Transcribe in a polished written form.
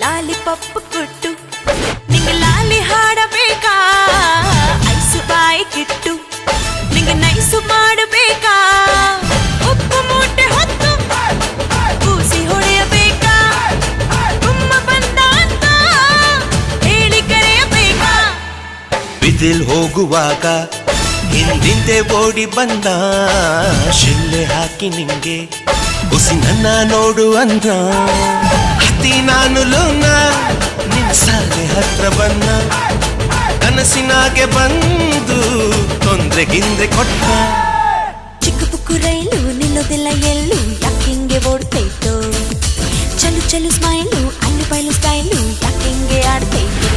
lollipop ಕೊಟ್ಟು ನಿಂಗೆ ಲಾಲಿ ಹಾಡಬೇಕಾ ಐಸು ಬಾಯಿ ಕಿಟ್ಟು ನಿಂಗೆ ನೈಸು ಮಾಡಬೇಕಾ ಉಪ್ಪು ಮೂಟೆ ಹೊತ್ತು ಕೂಸಿ ಹೊಡೆಯಬೇಕಾ ಗುಮ್ಮ ಬಂದ ಅಂತ ಹೇಳಿ ಕರೆಯಬೇಕಾ ಬಿದಿಲ್ ಹೋಗುವಾಗ ಹಿಂದಿಂದೆ ಓಡಿ ಬಂದ ಶಿಲ್ಲೆ ಹಾಕಿ ನಿಂಗೆ ಉಸಿ ನನ್ನ ನೋಡು ಅಂದ ಹತ್ತಿ ನಾನು ಲೋನ ನಿನ್ ಸಾಲೆ ಹತ್ರ ಬನ್ನ ಕನಸಿನಾಗೆ ಬಂದು ತೊಂದ್ರೆಗಿಂದ್ರೆ ಕೊಟ್ಟ ಚಿಕ್ಕ ಪುಕ್ಕು ರೈಲು ನಿಲ್ಲೋದಿಲ್ಲ ಎಲ್ಲೂ ಯಾಕಿಂಗೆ ಓಡ್ತೈತೋ ಚಲು ಚಲು ಸ್ಮೈಲು ಅಲ್ಲು ಬಯಲು ಸ್ಟೈಲು ಯಾಕಿಂಗೆ ಆಡ್ತೈತೋ